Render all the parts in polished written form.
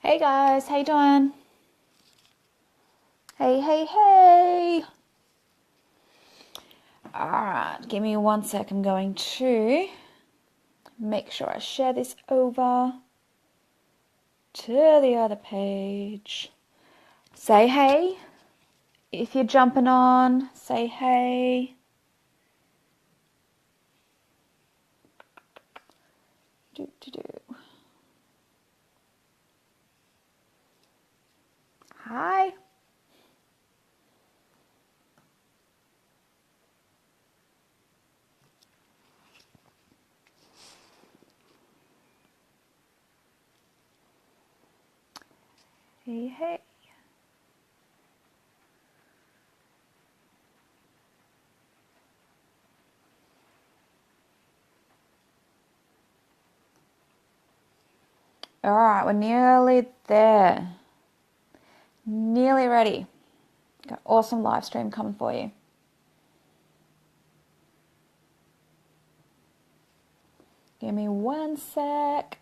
Hey guys, how you doing? Hey, hey, hey. All right, give me 1 sec. I'm going to make sure I share this over to the other page. Say hey. If you're jumping on, say hey. Do, do, do. Hi. Hey, hey. All right, we're nearly there. Nearly ready. Got an awesome live stream coming for you. Give me 1 sec.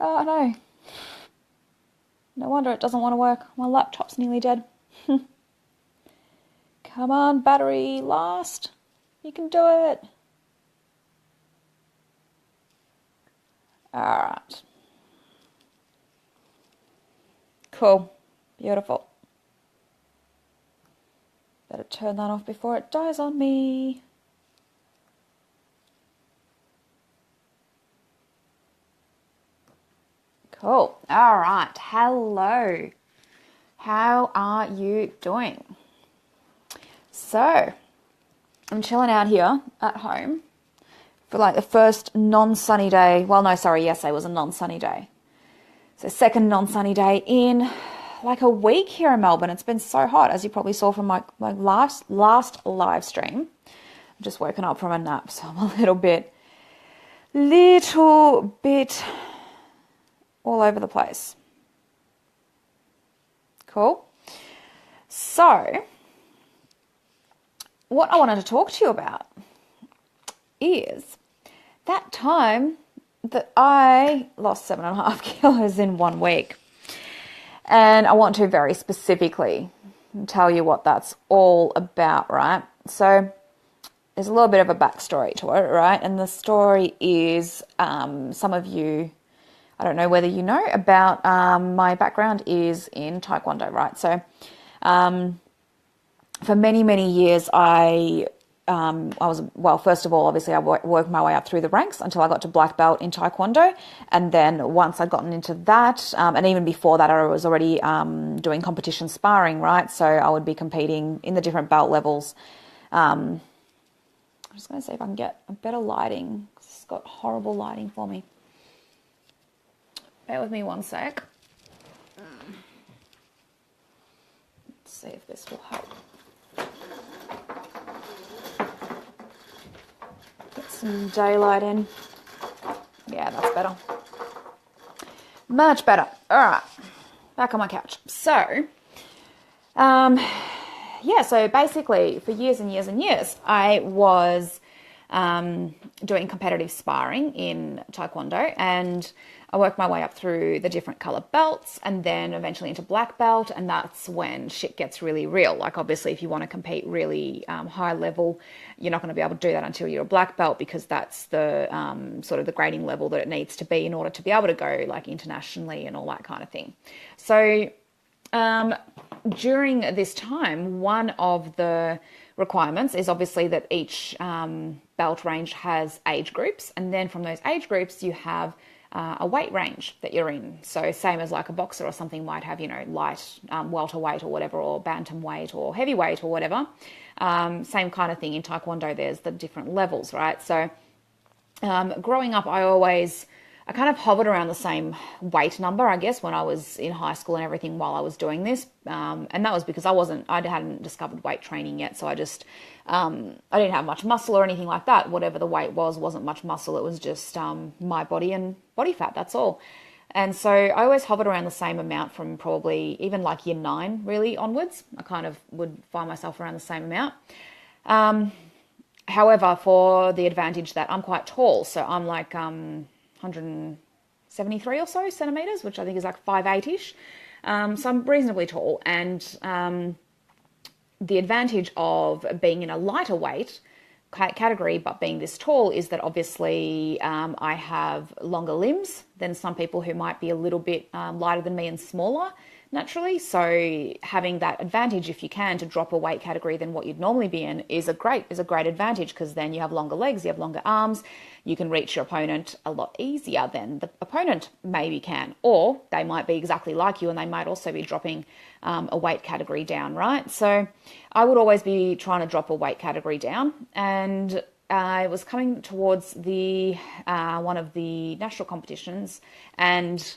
Oh no. No wonder it doesn't want to work. My laptop's nearly dead. Come on, battery, last. You can do it. All right. Cool. Beautiful. Better turn that off before it dies on me. Cool. All right. Hello. How are you doing? So, I'm chilling out here at home for like the first non-sunny day. Well, no, sorry, yesterday was a non-sunny day. So second non-sunny day in like a week here in Melbourne. It's been so hot, as you probably saw from my last live stream. I'm just woken up from a nap, so I'm a little bit all over the place. Cool. So, what I wanted to talk to you about is that time that I lost 7.5 kilos in 1 week. And I want to very specifically tell you what that's all about, right? So there's a little bit of a backstory to it, right? And the story is some of you, I don't know whether you know about my background is in Taekwondo, right? So for many, many years, I was, well, first of all, obviously I worked my way up through the ranks until I got to black belt in Taekwondo. And then once I'd gotten into that, and even before that, I was already doing competition sparring, right? So I would be competing in the different belt levels. I'm just going to see if I can get a better lighting. It's got horrible lighting for me. Bear with me 1 sec. Let's see if this will help. Get some daylight in. Yeah, that's better. Much better. All right, back on my couch. So, so basically for years and years and years, I was doing competitive sparring in Taekwondo, and I worked my way up through the different color belts and then eventually into black belt, and that's when shit gets really real. Like obviously if you want to compete really high level, you're not going to be able to do that until you're a black belt, because that's the sort of the grading level that it needs to be in order to be able to go like internationally and all that kind of thing. So during this time, one of the requirements is obviously that each belt range has age groups, and then from those age groups you have a weight range that you're in. So same as like a boxer or something might have, light welterweight or whatever, or bantamweight or heavyweight or whatever. Same kind of thing in Taekwondo. There's the different levels, right? So growing up, I kind of hovered around the same weight number, I guess, when I was in high school and everything while I was doing this. And that was because I hadn't discovered weight training yet. So I didn't have much muscle or anything like that. Whatever the weight wasn't much muscle. It was just my body and body fat, that's all. And so I always hovered around the same amount from probably even like year 9 really onwards. I kind of would find myself around the same amount. However, for the advantage that I'm quite tall, so I'm like 173 or so centimeters, which I think is like 5'8"-ish. So I'm reasonably tall, and the advantage of being in a lighter weight category but being this tall is that obviously I have longer limbs than some people who might be a little bit lighter than me and smaller naturally. So having that advantage, if you can, to drop a weight category than what you'd normally be in is a great advantage, because then you have longer legs, you have longer arms, you can reach your opponent a lot easier than the opponent maybe can, or they might be exactly like you and they might also be dropping a weight category down, right? So I would always be trying to drop a weight category down, and I was coming towards the one of the national competitions, and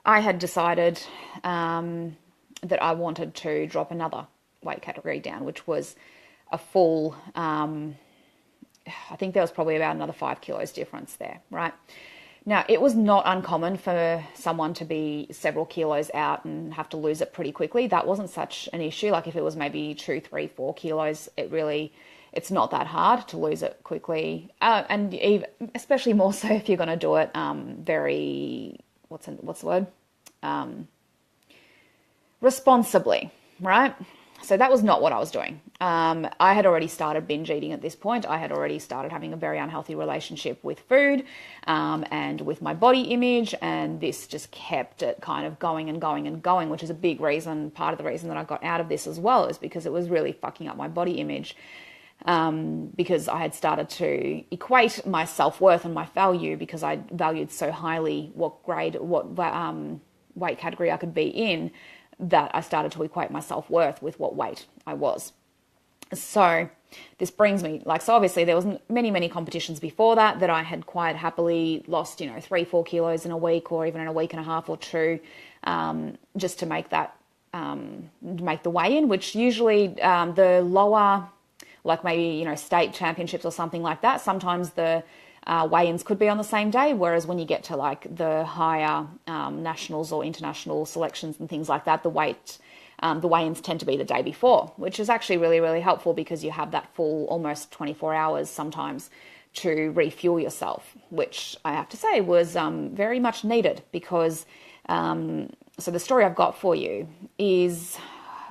I had decided that I wanted to drop another weight category down, which was a full, I think there was probably about another 5 kilos difference there, right? Now, it was not uncommon for someone to be several kilos out and have to lose it pretty quickly. That wasn't such an issue. Like if it was maybe 2, 3, 4 kilos, it's not that hard to lose it quickly. And even, especially more so if you're going to do it very, what's the word? Responsibly, right? So that was not what I was doing. I had already started binge eating at this point. I had already started having a very unhealthy relationship with food and with my body image, and this just kept it kind of going and going and going, which is a big reason, part of the reason that I got out of this as well, is because it was really fucking up my body image. Because I had started to equate my self-worth and my value, because I valued so highly what weight category I could be in, that I started to equate my self-worth with what weight I was. So this brings me, so obviously there was many competitions before that I had quite happily lost, 3, 4 kilos in a week, or even in a week and a half or two, just to make that, make the weigh-in, which usually the lower, like maybe, state championships or something like that, sometimes the weigh-ins could be on the same day, whereas when you get to like the higher nationals or international selections and things like that, the weigh-ins tend to be the day before, which is actually really, really helpful, because you have that full almost 24 hours sometimes to refuel yourself, which I have to say was very much needed, because so the story I've got for you is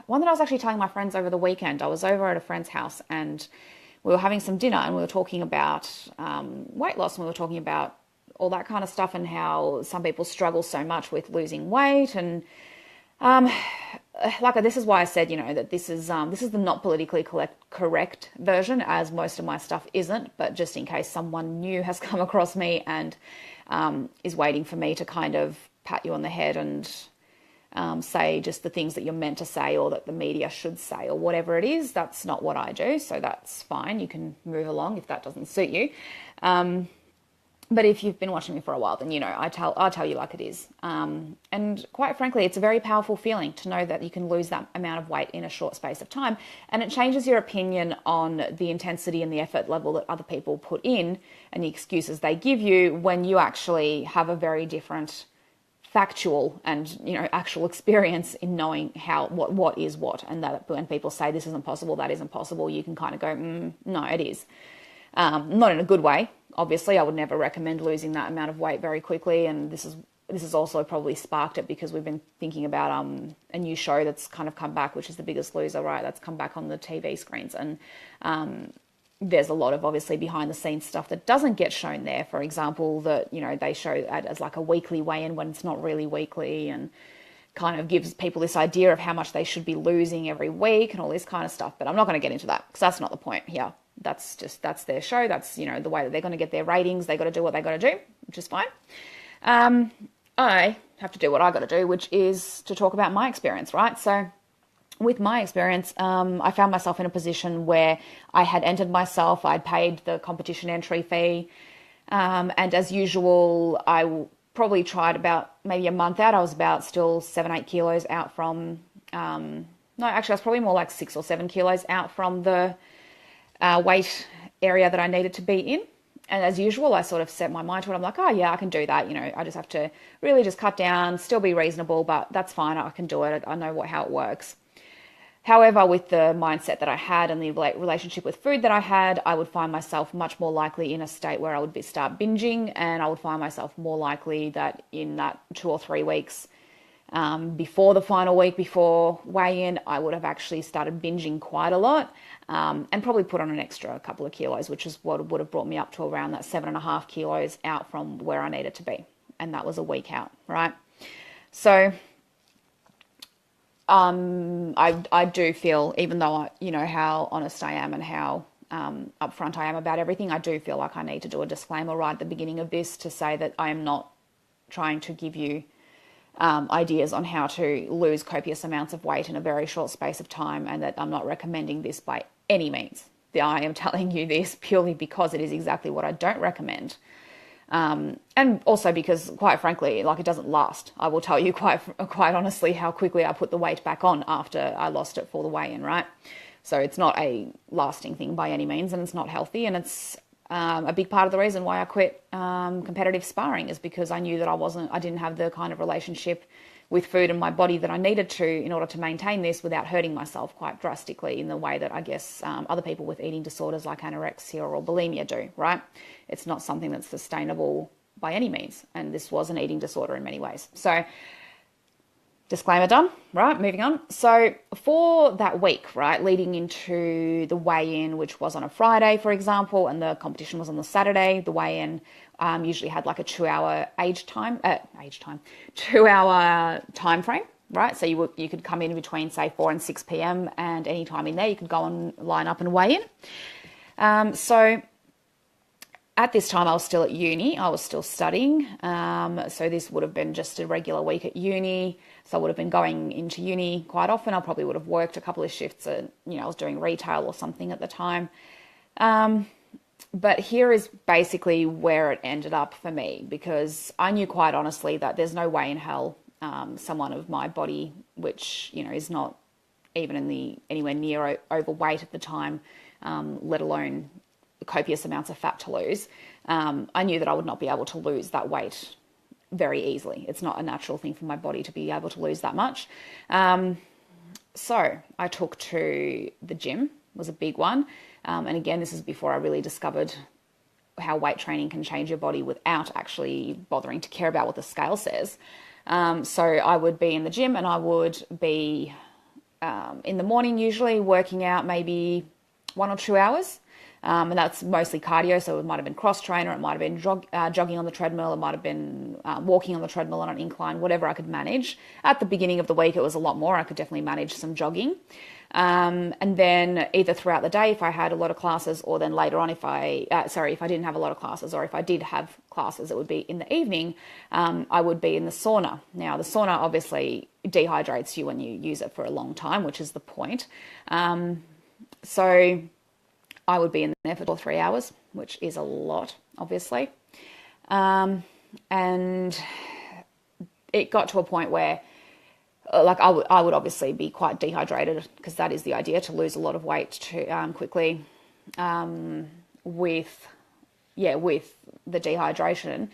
one that I was actually telling my friends over the weekend. I was over at a friend's house and we were having some dinner, and we were talking about weight loss, and we were talking about all that kind of stuff, and how some people struggle so much with losing weight. And this is why I said, that this is the not politically correct version, as most of my stuff isn't. But just in case someone new has come across me and is waiting for me to kind of pat you on the head and say just the things that you're meant to say, or that the media should say, or whatever it is, that's not what I do. So that's fine. You can move along if that doesn't suit you. But if you've been watching me for a while, then I'll tell you like it is. And quite frankly, it's a very powerful feeling to know that you can lose that amount of weight in a short space of time. And it changes your opinion on the intensity and the effort level that other people put in, and the excuses they give you, when you actually have a very different factual and actual experience in knowing what is what, and that when people say this isn't possible, that isn't possible, you can kind of go, no, it is. Not in a good way. Obviously, I would never recommend losing that amount of weight very quickly, and this has also probably sparked it, because we've been thinking about a new show that's kind of come back, which is The Biggest Loser, right? That's come back on the TV screens, and there's a lot of obviously behind the scenes stuff that doesn't get shown there. For example, that they show it as like a weekly weigh-in when it's not really weekly, and kind of gives people this idea of how much they should be losing every week and all this kind of stuff. But I'm not going to get into that, because that's not the point here. That's their show. That's the way that they're going to get their ratings. They got to do what they got to do, which is fine. I have to do what I got to do, which is to talk about my experience, right? So with my experience, I found myself in a position where I had entered myself. I'd paid the competition entry fee. And as usual, I probably tried about maybe a month out. I was about still 7, 8 kilos out from, no, actually I was probably more like 6 or 7 kilos out from the weight area that I needed to be in. And as usual, I sort of set my mind to it. I'm like, oh yeah, I can do that. I just have to really just cut down, still be reasonable, but that's fine. I can do it. I know how it works. However, with the mindset that I had and the relationship with food that I had, I would find myself much more likely in a state where I would start binging, and I would find myself more likely that in that 2 or 3 weeks before the final week, before weigh-in, I would have actually started binging quite a lot, and probably put on an extra couple of kilos, which is what would have brought me up to around that 7.5 kilos out from where I needed to be. And that was a week out, right? So I do feel, even though how honest I am and how upfront I am about everything, I do feel like I need to do a disclaimer right at the beginning of this to say that I am not trying to give you ideas on how to lose copious amounts of weight in a very short space of time, and that I'm not recommending this by any means. I am telling you this purely because it is exactly what I don't recommend. And also because, quite frankly, like, it doesn't last. I will tell you quite honestly how quickly I put the weight back on after I lost it for the weigh-in, right? So it's not a lasting thing by any means, and it's not healthy. And it's a big part of the reason why I quit competitive sparring, is because I knew that I didn't have the kind of relationship with food and my body that I needed to in order to maintain this without hurting myself quite drastically in the way that I guess other people with eating disorders like anorexia or bulimia do, right? It's not something that's sustainable by any means, and this was an eating disorder in many ways. So disclaimer done, right? Moving on. So for that week, right, leading into the weigh-in, which was on a Friday, for example, and the competition was on the Saturday, the weigh-in usually had like a 2-hour 2-hour time frame, right? So you could come in between, say, 4 and 6 p.m. and any time in there you could go and line up and weigh in. So at this time, I was still at uni. I was still studying. So this would have been just a regular week at uni. So I would have been going into uni quite often. I probably would have worked a couple of shifts at, I was doing retail or something at the time. But here is basically where it ended up for me, because I knew quite honestly that there's no way in hell someone of my body, which, is not even anywhere near overweight at the time, let alone copious amounts of fat to lose, I knew that I would not be able to lose that weight very easily. It's not a natural thing for my body to be able to lose that much. So I took to the gym, was a big one. And again, this is before I really discovered how weight training can change your body without actually bothering to care about what the scale says. So I would be in the gym, and I would be in the morning usually working out maybe 1 or 2 hours. And that's mostly cardio, so it might have been cross-trainer, it might have been jogging on the treadmill, it might have been walking on the treadmill on an incline, whatever I could manage. At the beginning of the week, it was a lot more. I could definitely manage some jogging. And then either throughout the day, if I had a lot of classes, or then later on, if I didn't have a lot of classes, or if I did have classes, it would be in the evening, I would be in the sauna. Now, the sauna obviously dehydrates you when you use it for a long time, which is the point. So I would be in there for 2 or 3 hours, which is a lot, obviously. And it got to a point where, like, I would obviously be quite dehydrated, because that is the idea, to lose a lot of weight quickly. With the dehydration,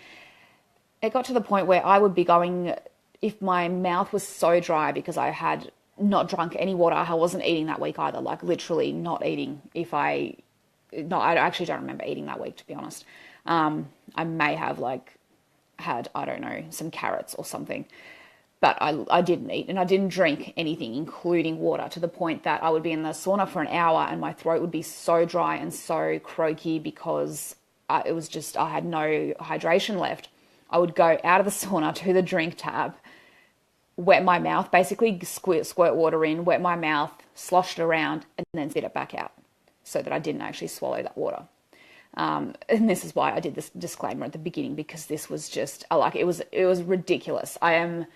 it got to the point where I would be going, if my mouth was so dry because I had not drunk any water. I wasn't eating that week either, like literally not eating. I actually don't remember eating that week, to be honest. I may have had, I don't know, some carrots or something, but I didn't eat, and I didn't drink anything, including water, to the point that I would be in the sauna for an hour and my throat would be so dry and so croaky because it was just, I had no hydration left. I would go out of the sauna to the drink tab, wet my mouth, basically squirt water in, wet my mouth, slosh it around, and then spit it back out so that I didn't actually swallow that water. And this is why I did this disclaimer at the beginning, because this was just, it was ridiculous. I am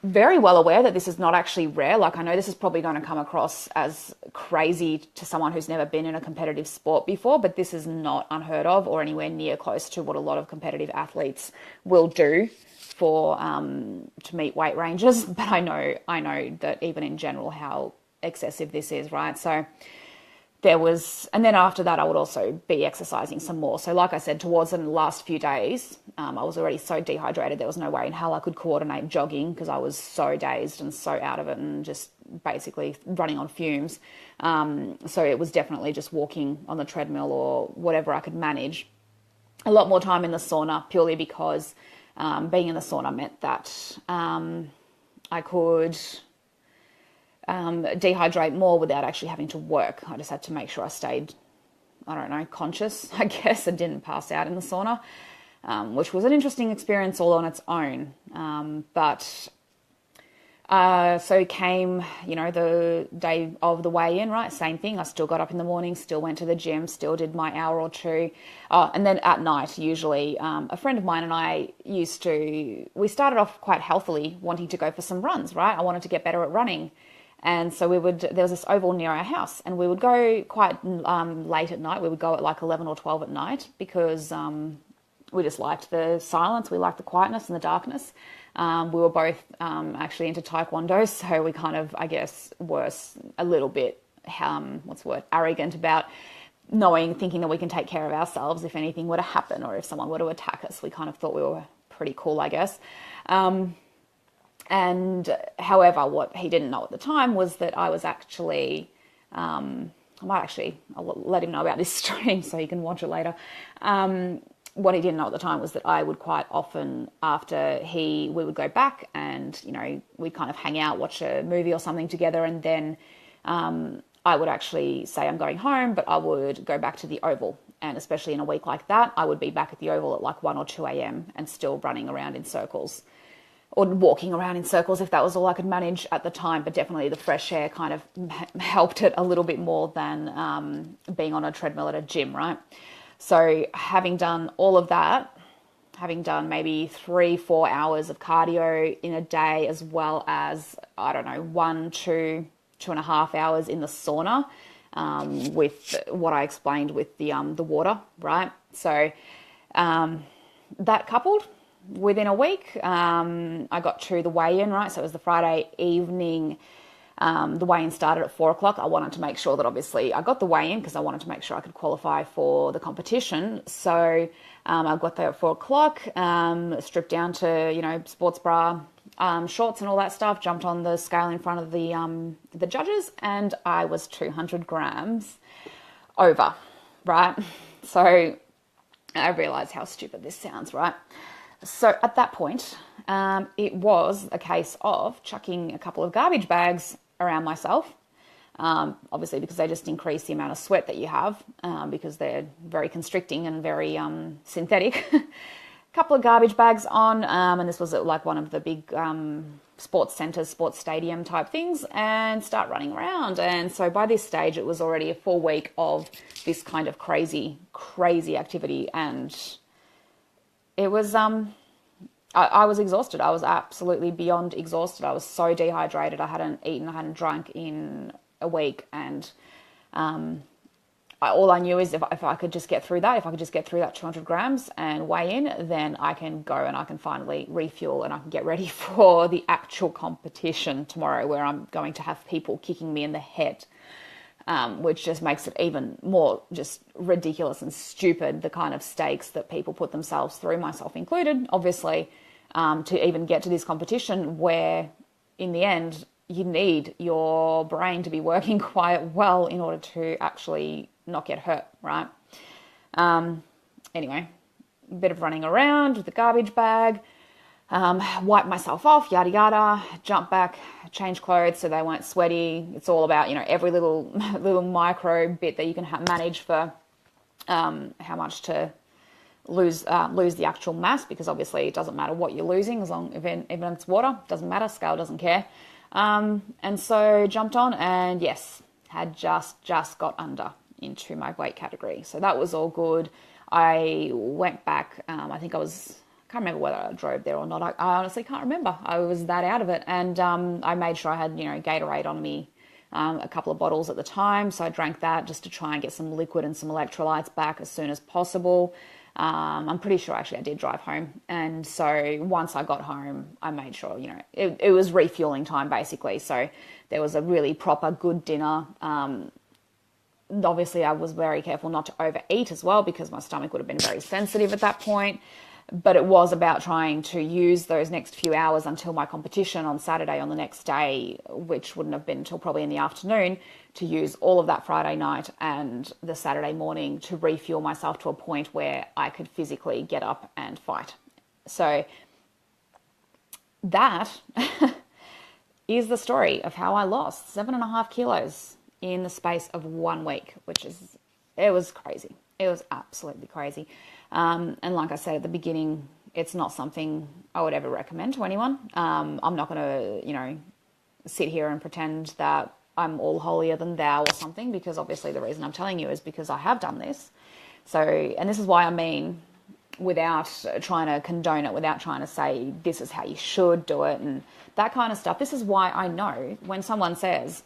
very well aware that this is not actually rare. I know this is probably going to come across as crazy to someone who's never been in a competitive sport before, but this is not unheard of or anywhere near close to what a lot of competitive athletes will do to meet weight ranges. But I know that even in general how excessive this is, right? So and then after that, I would also be exercising some more. So like I said, towards the last few days, I was already so dehydrated, there was no way in hell I could coordinate jogging because I was so dazed and so out of it and just basically running on fumes. So it was definitely just walking on the treadmill or whatever I could manage. A lot more time in the sauna, purely because being in the sauna meant that I could dehydrate more without actually having to work. I just had to make sure I stayed, I don't know, conscious, I guess, and didn't pass out in the sauna, which was an interesting experience all on its own. So came, the day of the weigh-in, right? Same thing. I still got up in the morning, still went to the gym, still did my hour or two. And then at night, usually, a friend of mine and I we started off quite healthily, wanting to go for some runs, right? I wanted to get better at running. And so there was this oval near our house, and we would go quite late at night. We would go at like 11 or 12 at night because we just liked the silence. We liked the quietness and the darkness. We were both actually into Taekwondo, so we kind of, I guess, were a little bit, arrogant about thinking that we can take care of ourselves if anything were to happen or if someone were to attack us. We kind of thought we were pretty cool, I guess. And however, what he didn't know at the time was that I was actually, I'll let him know about this stream so he can watch it later. What he didn't know at the time was that I would quite often, after we would go back and, we'd kind of hang out, watch a movie or something together, and then I would actually say I'm going home, but I would go back to the Oval. And especially in a week like that, I would be back at the Oval at like 1 or 2 a.m. and still running around in circles. Or walking around in circles if that was all I could manage at the time, but definitely the fresh air kind of helped it a little bit more than being on a treadmill at a gym, right? So having done all of that, having done maybe 3-4 hours of cardio in a day, as well as, 2.5 hours in the sauna, with what I explained with the water, right? So that coupled, within a week, I got to the weigh-in, right? So it was the Friday evening. The weigh-in started at 4 o'clock. I wanted to make sure that obviously I got the weigh-in because I wanted to make sure I could qualify for the competition. So I got there at 4 o'clock, stripped down to, sports bra, shorts and all that stuff, jumped on the scale in front of the judges, and I was 200 grams over, right? So I realized how stupid this sounds, right? So at that point, it was a case of chucking a couple of garbage bags around myself, obviously because they just increase the amount of sweat that you have because they're very constricting and very synthetic. A couple of garbage bags on, and this was at like one of the big sports centres, sports stadium type things, and start running around. And so by this stage, it was already a full week of this kind of crazy activity, and it was, I was exhausted. I was absolutely beyond exhausted. I was so dehydrated. I hadn't eaten, I hadn't drunk in a week. And all I knew is if I could just get through that, if I could just get through that 200 grams and weigh in, then I can go and I can finally refuel and I can get ready for the actual competition tomorrow, where I'm going to have people kicking me in the head. Which just makes it even more just ridiculous and stupid, the kind of stakes that people put themselves through, myself included, obviously, to even get to this competition where, in the end, you need your brain to be working quite well in order to actually not get hurt, right? Anyway, a bit of running around with the garbage bag, wipe myself off, yada yada, jump back, change clothes so they weren't sweaty. It's all about, every little micro bit that you can manage for how much to lose the actual mass, because obviously it doesn't matter what you're losing, as long even if it's water, doesn't matter, scale doesn't care. And so jumped on, and yes, had just got under into my weight category. So that was all good. I went back, I can't remember whether I drove there or not. I honestly can't remember. I was that out of it. And I made sure I had, Gatorade on me, a couple of bottles at the time. So I drank that just to try and get some liquid and some electrolytes back as soon as possible. I'm pretty sure actually I did drive home. And so once I got home, I made sure, it was refueling time basically. So there was a really proper good dinner. Obviously I was very careful not to overeat as well, because my stomach would have been very sensitive at that point. But it was about trying to use those next few hours until my competition on Saturday on the next day, which wouldn't have been until probably in the afternoon, to use all of that Friday night and the Saturday morning to refuel myself to a point where I could physically get up and fight. So that is the story of how I lost 7.5 kilos in the space of 1 week, it was crazy. It was absolutely crazy. And like I said at the beginning, it's not something I would ever recommend to anyone. I'm not going to, sit here and pretend that I'm all holier than thou or something, because obviously the reason I'm telling you is because I have done this. So, and this is why I mean, without trying to condone it, without trying to say this is how you should do it and that kind of stuff. This is why I know when someone says,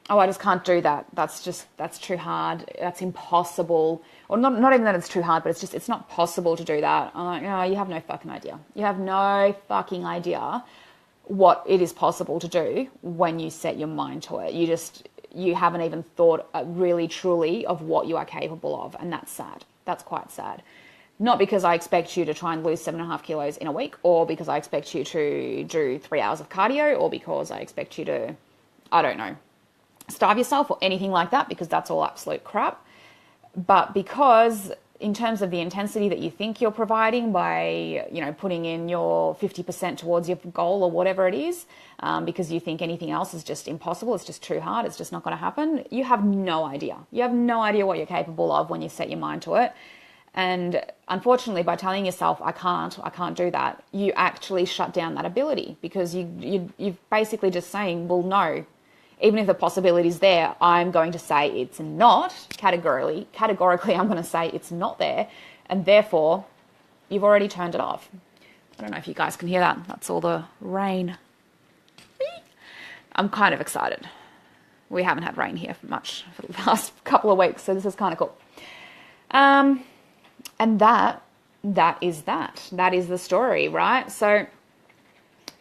oh, I just can't do that. That's too hard. That's impossible. Or not even that it's too hard, but it's not possible to do that. I'm like, no, you have no fucking idea. You have no fucking idea what it is possible to do when you set your mind to it. You haven't even thought really truly of what you are capable of. And that's sad. That's quite sad. Not because I expect you to try and lose 7.5 kilos in a week, or because I expect you to do 3 hours of cardio, or because I expect you to, I don't know, starve yourself or anything like that, because that's all absolute crap. But because in terms of the intensity that you think you're providing by, putting in your 50% towards your goal or whatever it is, because you think anything else is just impossible, it's just too hard, it's just not going to happen, you have no idea. You have no idea what you're capable of when you set your mind to it. And unfortunately, by telling yourself, I can't do that, you actually shut down that ability, because you're basically just saying, well, no, even if the possibility is there, I'm going to say it's not, categorically, I'm going to say it's not there, and therefore, you've already turned it off. I don't know if you guys can hear that. That's all the rain. I'm kind of excited. We haven't had rain here much for the past couple of weeks, so this is kind of cool. And that is that. That is the story, right? So,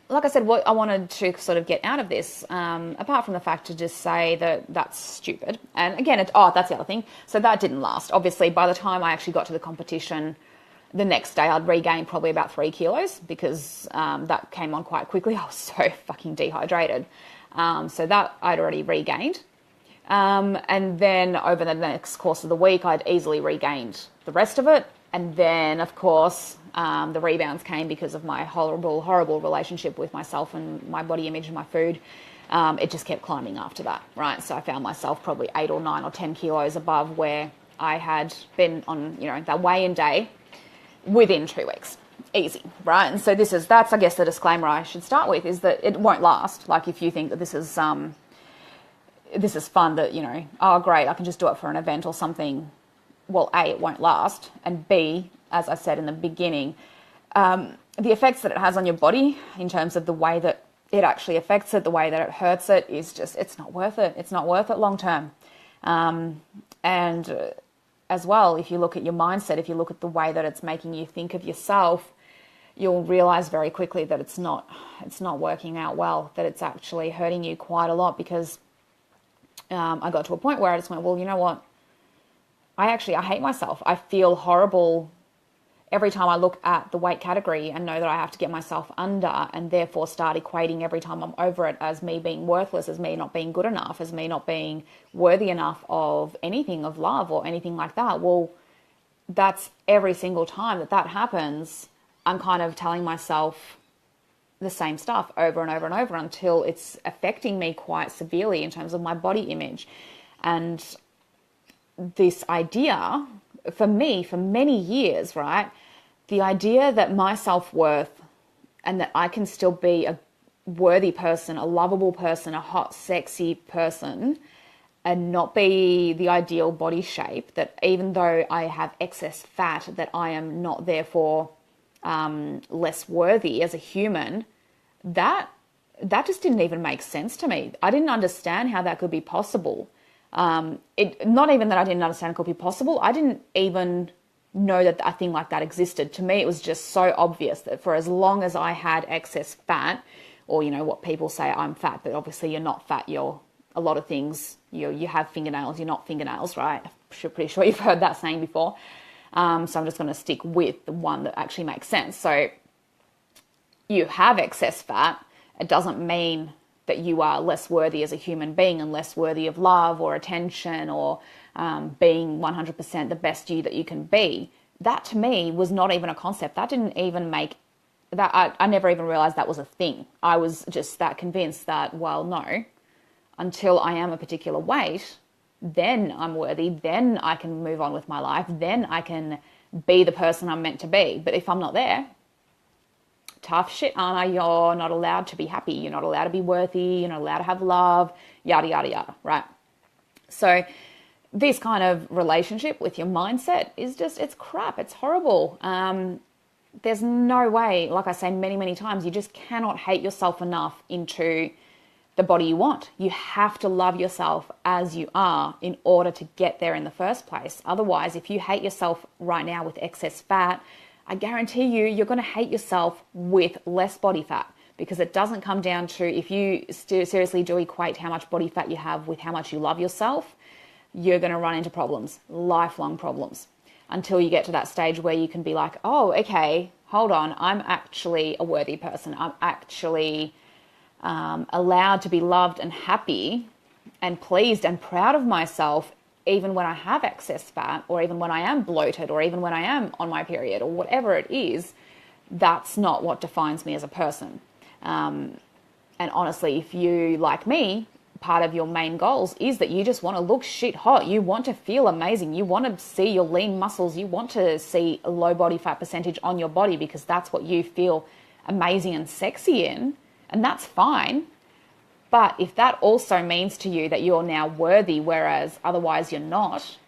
like I said, what I wanted to sort of get out of this, apart from the fact to just say that that's stupid. And again, that's the other thing. So that didn't last. Obviously, by the time I actually got to the competition, the next day I'd regained probably about 3 kilos, because that came on quite quickly. I was so fucking dehydrated. So that I'd already regained. And then over the next course of the week, I'd easily regained the rest of it. And then, of course, the rebounds came because of my horrible, horrible relationship with myself and my body image and my food. It just kept climbing after that, right? So I found myself probably 8 or 9 or 10 kilos above where I had been on, that weigh-in day within 2 weeks. Easy, right? And so that's, I guess, the disclaimer I should start with, is that it won't last. Like, if you think that this is fun, that, oh, great, I can just do it for an event or something. Well, A, it won't last. And B, as I said in the beginning, the effects that it has on your body in terms of the way that it actually affects it, the way that it hurts it, is just, it's not worth it. It's not worth it long term. And as well, if you look at your mindset, if you look at the way that it's making you think of yourself, you'll realize very quickly that it's not working out well, that it's actually hurting you quite a lot, because I got to a point where I just went, well, you know what? I hate myself. I feel horrible every time I look at the weight category and know that I have to get myself under, and therefore start equating every time I'm over it as me being worthless, as me not being good enough, as me not being worthy enough of anything, of love or anything like that. Well, that's every single time that happens, I'm kind of telling myself the same stuff over and over and over until it's affecting me quite severely in terms of my body image. And this idea, for me, for many years, right, the idea that my self-worth and that I can still be a worthy person, a lovable person, a hot, sexy person, and not be the ideal body shape, that even though I have excess fat, that I am not therefore less worthy as a human, that just didn't even make sense to me. I didn't understand how that could be possible. Not even that I didn't understand it could be possible. I didn't even know that a thing like that existed. To me, it was just so obvious that for as long as I had excess fat, or, what people say, I'm fat, but obviously you're not fat. You're a lot of things. You have fingernails. You're not fingernails, right? I'm pretty sure you've heard that saying before. So I'm just going to stick with the one that actually makes sense. So you have excess fat. It doesn't mean that you are less worthy as a human being and less worthy of love or attention or being 100% the best you that you can be. That to me was not even a concept. That didn't even make that. I never even realized that was a thing. I was just that convinced that, well, no, until I am a particular weight, then I'm worthy. Then I can move on with my life. Then I can be the person I'm meant to be. But if I'm not there, tough shit, aren't I? You're not allowed to be happy. You're not allowed to be worthy. You're not allowed to have love, yada, yada, yada, right? So this kind of relationship with your mindset is just, it's crap. It's horrible. There's no way, like I say many, many times, you just cannot hate yourself enough into the body you want. You have to love yourself as you are in order to get there in the first place. Otherwise, if you hate yourself right now with excess fat, I guarantee you're going to hate yourself with less body fat, because it doesn't come down to, if you seriously do equate how much body fat you have with how much you love yourself, you're going to run into problems, lifelong problems, until you get to that stage where you can be like, oh, okay, hold on, I'm actually a worthy person. I'm actually allowed to be loved and happy and pleased and proud of myself, even when I have excess fat, or even when I am bloated, or even when I am on my period, or whatever it is. That's not what defines me as a person. And honestly, if you, like me, part of your main goals is that you just want to look shit hot. You want to feel amazing. You want to see your lean muscles. You want to see a low body fat percentage on your body, because that's what you feel amazing and sexy in. And that's fine. But if that also means to you that you're now worthy, whereas otherwise you're not,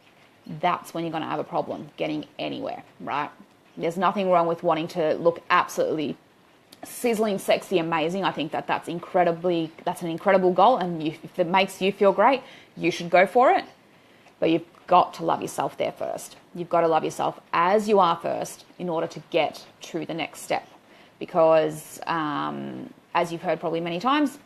that's when you're going to have a problem getting anywhere, right? There's nothing wrong with wanting to look absolutely sizzling, sexy, amazing. I think that's an incredible goal. And if it makes you feel great, you should go for it. But you've got to love yourself there first. You've got to love yourself as you are first in order to get to the next step. Because as you've heard probably many times,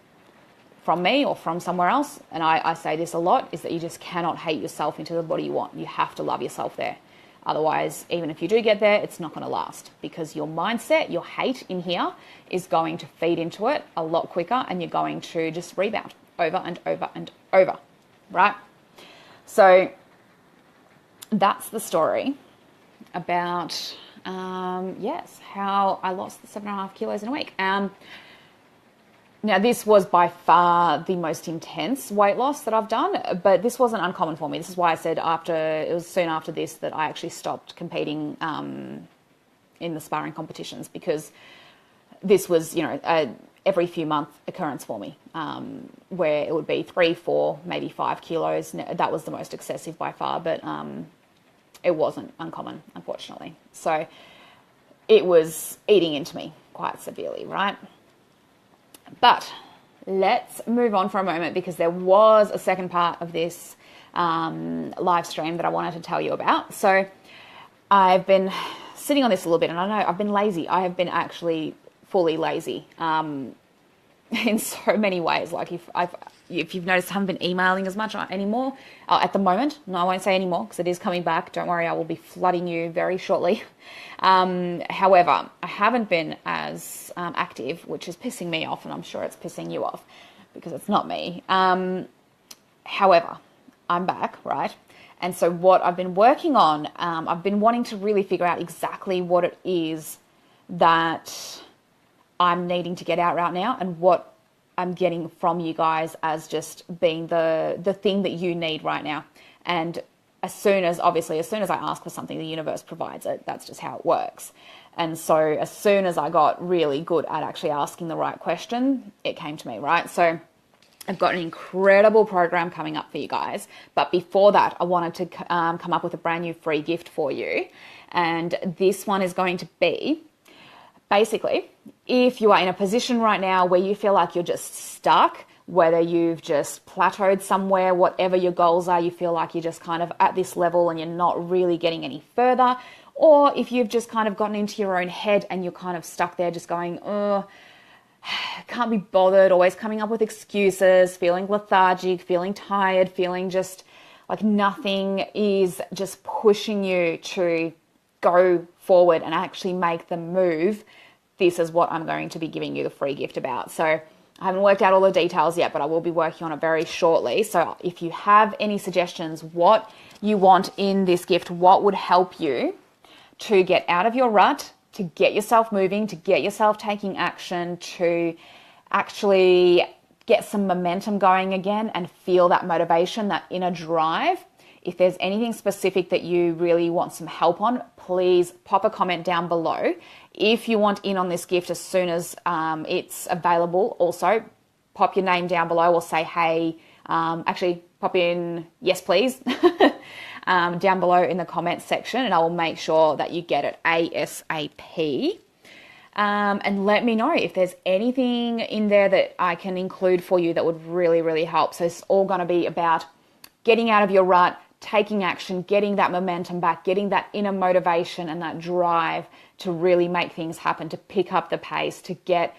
from me or from somewhere else, and I say this a lot, is that you just cannot hate yourself into the body you want. You have to love yourself there. Otherwise, even if you do get there, it's not going to last, because your mindset, your hate in here is going to feed into it a lot quicker, and you're going to just rebound over and over and over, right? So that's the story about, how I lost the 7.5 kilos in a week. Now, this was by far the most intense weight loss that I've done, but this wasn't uncommon for me. This is why I said it was soon after this that I actually stopped competing in the sparring competitions, because this was, every few month occurrence for me, where it would be 3, 4, maybe 5 kilos. That was the most excessive by far, but it wasn't uncommon, unfortunately. So it was eating into me quite severely, right? But let's move on for a moment, because there was a second part of this live stream that I wanted to tell you about. So I've been sitting on this a little bit, and I know I've been lazy. I have been actually fully lazy in so many ways. Like if you've noticed, I haven't been emailing as much anymore at the moment. No, I won't say anymore, because it is coming back. Don't worry, I will be flooding you very shortly. However, I haven't been as active, which is pissing me off, and I'm sure it's pissing you off, because it's not me. However, I'm back, right? And so what I've been working on, I've been wanting to really figure out exactly what it is that I'm needing to get out right now, and what I'm getting from you guys as just being the thing that you need right now. And as soon as I ask for something, the universe provides it. That's just how it works. And so as soon as I got really good at actually asking the right question, it came to me, right? So I've got an incredible program coming up for you guys. But before that, I wanted to come up with a brand new free gift for you. And this one is going to be, basically, if you are in a position right now where you feel like you're just stuck, whether you've just plateaued somewhere, whatever your goals are, you feel like you're just kind of at this level and you're not really getting any further, or if you've just kind of gotten into your own head and you're kind of stuck there just going, can't be bothered, always coming up with excuses, feeling lethargic, feeling tired, feeling just like nothing is just pushing you to go forward and actually make the move, this is what I'm going to be giving you the free gift about. So I haven't worked out all the details yet, but I will be working on it very shortly. So if you have any suggestions, what you want in this gift, what would help you to get out of your rut, to get yourself moving, to get yourself taking action, to actually get some momentum going again and feel that motivation, that inner drive. If there's anything specific that you really want some help on, please pop a comment down below. If you want in on this gift as soon as it's available, also pop your name down below or say, hey, actually pop in, yes, please, down below in the comments section, and I will make sure that you get it ASAP. And let me know if there's anything in there that I can include for you that would really, really help. So it's all going to be about getting out of your rut, taking action, getting that momentum back, getting that inner motivation and that drive to really make things happen, to pick up the pace, to get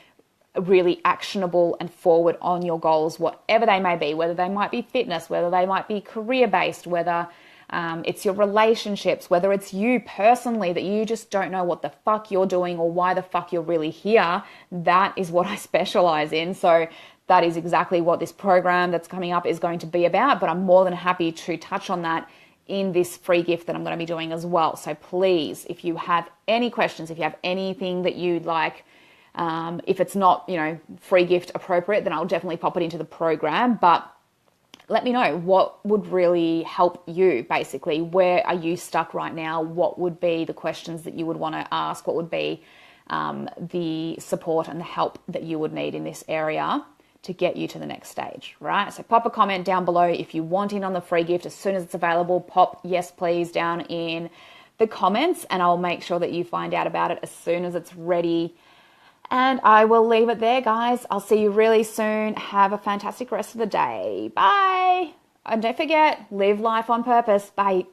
really actionable and forward on your goals, whatever they may be, whether they might be fitness, whether they might be career-based, whether it's your relationships, whether it's you personally that you just don't know what the fuck you're doing or why the fuck you're really here. That is what I specialize in. So that is exactly what this program that's coming up is going to be about, but I'm more than happy to touch on that in this free gift that I'm going to be doing as well. So please, if you have any questions, if you have anything that you'd like, if it's not, free gift appropriate, then I'll definitely pop it into the program. But let me know what would really help you, basically. Where are you stuck right now? What would be the questions that you would want to ask? What would be the support and the help that you would need in this area to get you to the next stage, right? So pop a comment down below if you want in on the free gift as soon as it's available. Pop yes, please down in the comments, and I'll make sure that you find out about it as soon as it's ready. And I will leave it there, guys. I'll see you really soon. Have a fantastic rest of the day. Bye. And don't forget, live life on purpose. Bye.